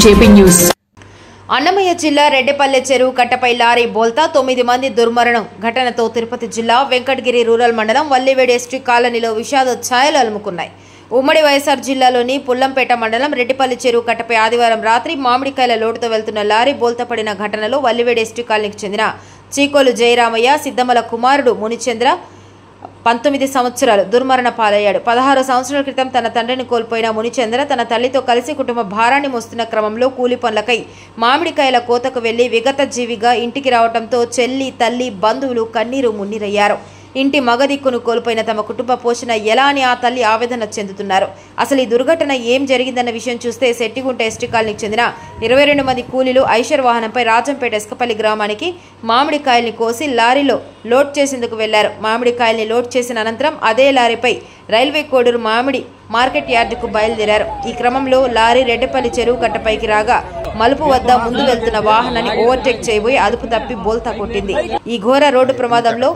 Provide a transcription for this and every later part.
JP news. Annamayya జిల్లా రెడ్డిపల్లె చెరువు కట్టపై lorry బోల్తా 9 మంది దుర్మరణం ఘటనతో తిరుపతి జిల్లా వెంకటగిరి రూరల్ మండలం వల్లివేడి ఎస్టీ కాలనీలో విషాద ఛాయలు అలుముకున్నాయి. ఉమ్మడి వైఎస్ఆర్ జిల్లాలోని పుల్లంపేట మండలం రెడ్డిపల్లి చెరువు కట్టపై ఆదివారం రాత్రి మామిడికాయల లోటుతో వెళ్తున్న లారీ బోల్తా పడిన ఘటనలో వల్లివేడి ఎస్టీ కాలనీకి చెందిన చీకోలు జయరామయ్య సిద్దమల కుమారుడు మునిచంద్ర 19 సంవత్సరాలు దుర్మరణ పాలయ్యాడు. 16 సంవత్సరాల క్రితం తన తండ్రిని కోల్పోయిన మునిచంద్ర తన తల్లితో కలిసి కుటుంబ భారాన్ని మోస్తున్న క్రమంలో కూలి పనులకై మామిడికాయల కోతకు వెళ్లి విగత జీవిగా ఇంటికి రావడంతో చెల్లి, తల్లి, బంధువులు కన్నీరు మున్నీరయ్యారు. ఇంటి మగదిక్కును కోల్పోయిన తమ కుటుంబ పోషణ ఎలా అని ఆ తల్లి ఆవేదన చెందుతున్నారు. అసలు ఈ దుర్ఘటన ఏం జరిగిందన్న విషయం చూస్తే సెట్టిగుంట ఎస్టీ కాలనీకి చెందిన 22 మంది కూలీలు ఐషర్ వాహనంపై రాజంపేట ఎస్కపల్లి గ్రామానికి మామిడికాయల్ని కోసి లారీలో లోడ్ చేసేందుకు వెళ్లారు. మామిడికాయల్ని లోడ్ చేసిన అనంతరం అదే లారీపై రైల్వే కోడూరు మామిడి మార్కెట్ యార్డుకు బయలుదేరారు. ఈ క్రమంలో లారీ రెడ్డిపల్లి చెరువు కట్టపైకి రాగా మలుపు వద్ద ముందు వెళ్తున్న వాహనాన్ని ఓవర్టేక్ చేయబోయి అదుపు తప్పి బోల్తా కొట్టింది. ఈ ఘోర రోడ్డు ప్రమాదంలో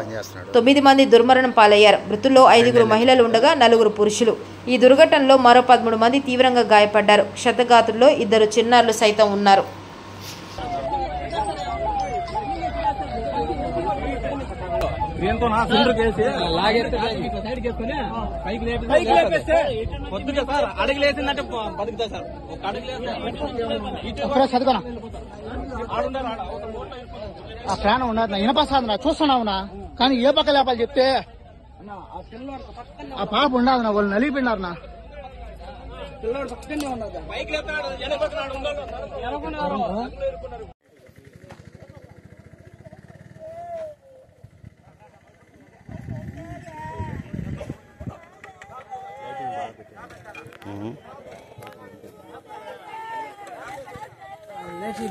9 మంది దుర్మరణం పాలయ్యారు. మృతుల్లో 5 మహిళలు ఉండగా 4 పురుషులు. ఈ దుర్ఘటనలో మరో 13 మంది తీవ్రంగా గాయపడ్డారు. క్షతగాతుల్లో 2 చిన్నారులు సైతం ఉన్నారు. ఆ ప్రాణం ఉండదు వినపస్తాను చూస్తున్నావునా కానీ ఏ పక్క లేపాలి చెప్తే ఆ పాప ఉండదు వాళ్ళు నలిగిపోయినారు నా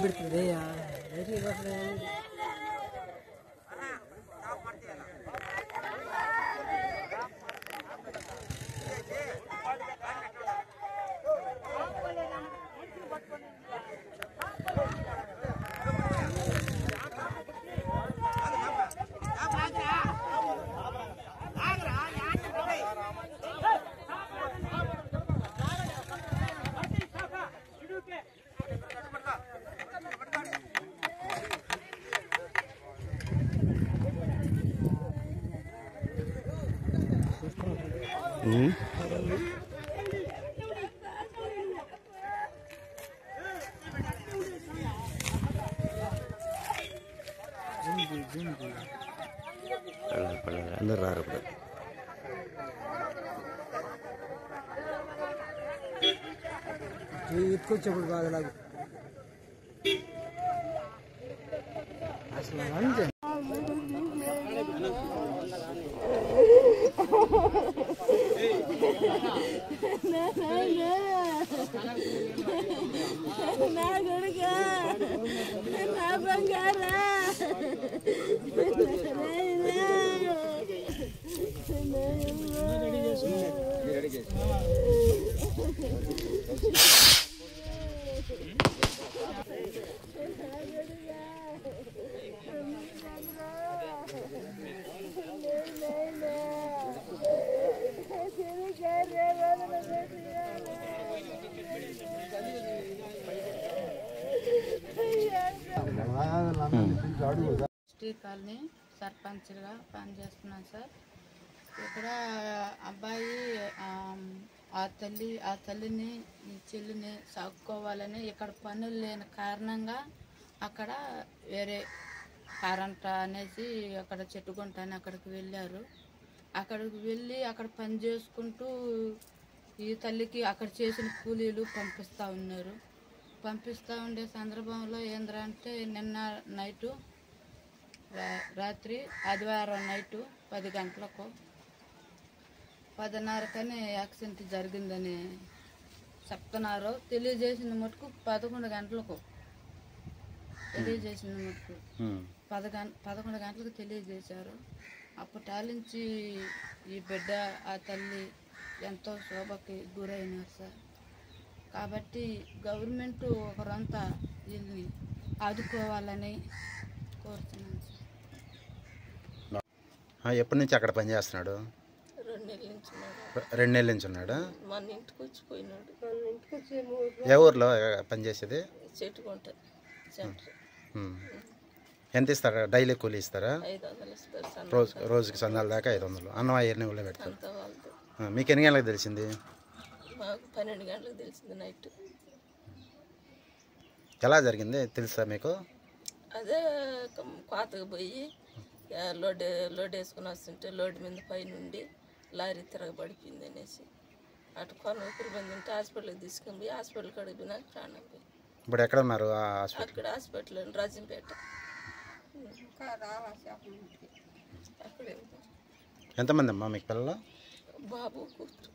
బిడుతుంది అందరు రారు ఎత్తుకొచ్చేప్పుడు బాధలాగా అసలు అంతే కాలనీ సర్పంచ్గా పనిచేస్తున్నాను సార్. ఇక్కడ అబ్బాయి ఆ తల్లిని ఈ చెల్లిని సాగుకోవాలని ఇక్కడ పనులు లేని కారణంగా అక్కడ వేరే కరెంట్ అనేసి అక్కడ చెట్టుగుంట అని అక్కడికి వెళ్ళారు. అక్కడికి వెళ్ళి అక్కడ పని చేసుకుంటూ ఈ తల్లికి అక్కడ చేసిన కూలీలు పంపిస్తూ ఉన్నారు. పంపిస్తూ ఉండే సందర్భంలో ఏంద్రంటే నిన్న నైటు రాత్రి ఆదివారం నైటు 10 గంటలకు 10:30 యాక్సిడెంట్ జరిగిందని చెప్తున్నారు. తెలియజేసిన మటుకు 11 గంటలకు తెలియజేసిన మటుకు 11 గంటలకు తెలియజేశారు. అప్పటాలించి ఈ బిడ్డ ఆ తల్లి ఎంతో శోభకి గురైనారు సార్. కాబట్టి గవర్నమెంట్ ఒకరంతా వీళ్ళని ఆదుకోవాలని కోరుతున్నాను సార్. ఎప్పటి నుంచి అక్కడ పనిచేస్తున్నాడు? 2 నెలల నుంచి ఉన్నాడా? మన ఇంటికి వచ్చిపోయినాడు. ఏ ఊర్లో పనిచేసేది? చెట్టుకుంట సెంటర్. ఎంత ఇస్తారా? డైలీ కూలీ ఇస్తారా? 500 ఇస్తారు. రోజుకి సందాల దాకా 500. అన్నం అయ్యని ఊళ్ళో పెడతారు. అంతా వాళ్ళతో. మీకు ఎన్ని గంటలకు తెలిసింది? మాకు 12 గంటలకు తెలిసింది నైట్. ఎలా జరిగింది తెలుసా మీకు? అదే కోతకు పోయి లోడ్ వేసుకుని వస్తుంటే లోడ్ మీద పైనుండి లారీ తిరగబడిపోయింది అనేసి అటు కొన ఊపిరి బంది ఉంటే హాస్పిటల్కి తీసుకొని పోయి హాస్పిటల్ కాడికి పోయినాక ప్రాణం పోయి. ఇప్పుడు ఎక్కడ ఉన్నారు? అక్కడ హాస్పిటల్ రాజంపేట. అక్కడే ఎంతమంది అమ్మా మీకు పిల్లలు? బాబు కూతురు.